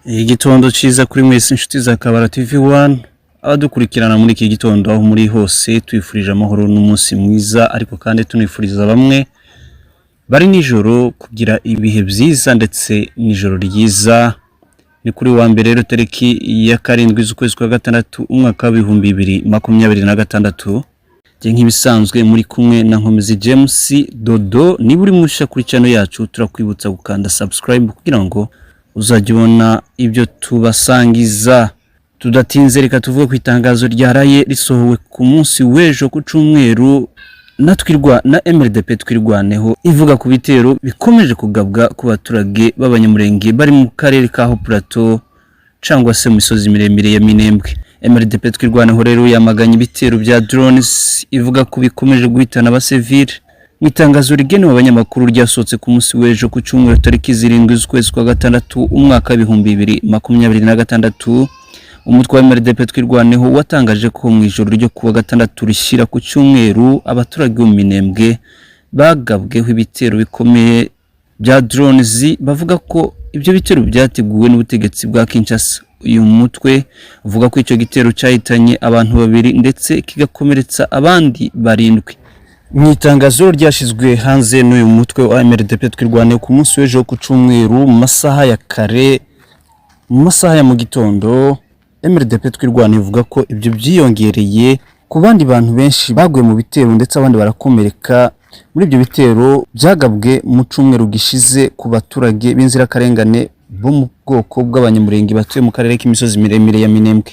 Igitondo ciza kuri mwese inshuti za Kabara TV1 abadukurikirana muri iki gitondo aho muri hose twifurije amahoro n'umunsi mwiza ariko kandi tunifuriza bamwe bari nijoro kugira ibihe byiza ndetse nijoro ryiza. Ni kuri wa mbere rero tariki ya 7 z'ukwezi kwa gatandatu umwaka wa 2026 je nk'ibisanzwe muri kumwe na Nkomezi James Dodo. Ni buri musha kuri channel yacu turakwibutsa gukanda subscribe kugira ngo uzajibona ibyo tubasangiza. Tudatinze reka tuvuge ku itangazo ryaraye risohowe ku munsi w'ejo ku cyumweru natwirwa na MRDP twirwaneho ivuga ku bitero bikomeje kugabwa ku baturage b'abanyamurenge bari mu karere ka Plateau cyangwa se mu misozi miremire ya Minembwe. MRDP twirwaneho rero yamaganye ibitero bya drones ivuga ko bikomeje guhitana abasivile. Mu itangazo rigenewe abanyamakuru ryasohotse ku munsi w'ejo ku cyumweru tariki 7 z'ukwezi kwa gatandatu umwaka wa 2026, umutwe wa MRDP twirwaneho watangaje ko mu ijoro ryo kuwa gatandatu rishira ku cyumweru abaturage bo Minembwe bagabweho ibitero bikomeye bya drones. Bavuga ko ibyo bitero byateguwe n'ubutegetsi bwa Kinshasa. Uyu mutwe uvuga ko icyo gitero cyahitanye abantu babiri ndetse kigakomeretsa abandi barindwi. Mu itangazo ryashizwe hanze n'uyu mutwe wa MRDP twirwaneho ku munsi w'ejo ku cyumweru mu masaha ya kare, mu masaha ya mu gitondo, MRDP twirwaneho ivuga ko ibyo byiyongereye ku bandi bantu benshi baguye mu bitero ndetse abandi barakomereka muri ibyo bitero byagabwe mu cyumweru gishize ku baturage b'inzira karengane bo mu bwoko bw'abanyamurenge batuye mu karere k'imisozi miremire ya Minembwe.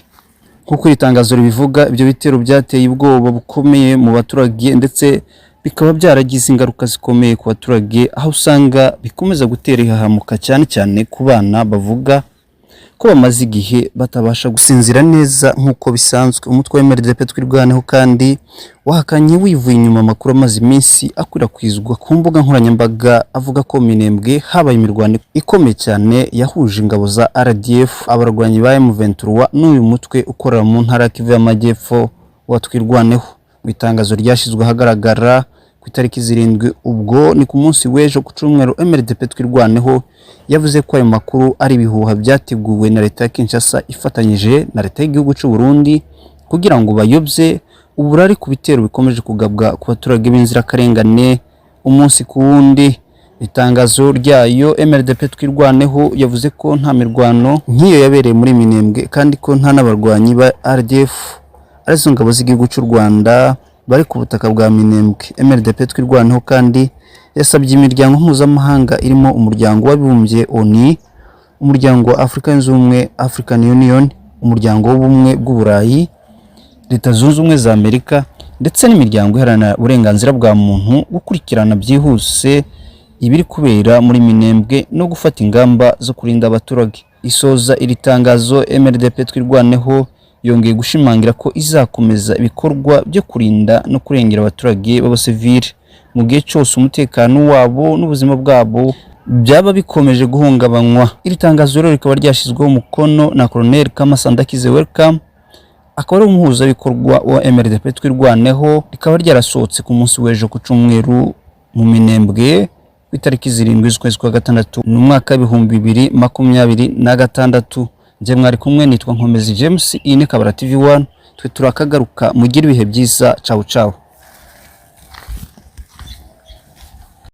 Kuko itangazo ribivuga ibyo bitero byateye ubwoba bukomeye mu baturage ndetse bikaba byaragize ingaruka zikomeye ku baturage, aho usanga bikomeza gutera ihahamuka cyane cyane ku bana bavuga ko bamaze igihe batabasha gusinzira neza nk'uko bisanzwe. Umutwe wa MRDP twirwaneho kandi wahakanye wivuye inyuma amakuru amaze iminsi akwirakwizwa ku mbuga nkoranyambaga avuga ko Minembwe habaye imirwano ikomeye cyane yahuje ingabo za RDF, abarwanyi ba M23 n'uyu mutwe ukorera mu ntara Kivu y'Amajyepfo wa twirwaneho. Mu itangazo ryashizwe ahagaragara ku itariki 7 ubwo ni ku munsi w'ejo ku cyumweru, MRDP twirwaneho yavuze ko ayo makuru ari bihuha byateguwe na leta ya Kinshasa ifatanyije na leta y'igihugu cy'u Burundi kugira ngo bayobye uburari ku bitero bikomeje kugabwa ku baturage b'inzira karengane umunsi ku wundi. Itangazo ryayo MRDP twirwaneho yavuze ko nta mirwano nk'iyo yabereye muri Minembwe kandi ko nta n'abarwanyi ba RDF arizo ngabo z'igihugu cy'u Rwanda bari ku butaka bwa Minembwe. MRDP twirwaneho kandi yasabye imiryango mpuzamahanga irimo umuryango w'abibumbye ONU, umuryango wa Afrika yunze ubumwe African Union, umuryango w'ubumwe bw'Uburayi, Leta Zunze Ubumwe za Amerika ndetse n'imiryango iharanira uburenganzira bwa muntu gukurikirana byihuse ibiri kubera muri Minembwe no gufata ingamba zo kurinda abaturage. Isoza iri tangazo, MRDP twirwaneho yongeye gushimangira ko izakomeza ibikorwa byo kurinda no kurengera abaturage b'abasivile mu gihe cyose umutekano wabo n'ubuzima bwabo byaba bikomeje guhungabanywa. Iri tangazo rero rikaba ryashizweho umukono na Colonel Kamasandakize Welcome, akaba ari umuhuzabikorwa wa MRDP twirwaneho. Rikaba ryarasohotse ku munsi w'ejo ku cyumweru mu Minembwe ku itariki 7 z'ukwezi kwa gatandatu mu mwaka wa 2026. Je mwari kumwe nitwa Nkomezi James, iyi ni Kabara TV1, twe turakagaruka mugire ibihe byiza. Ciao ciao.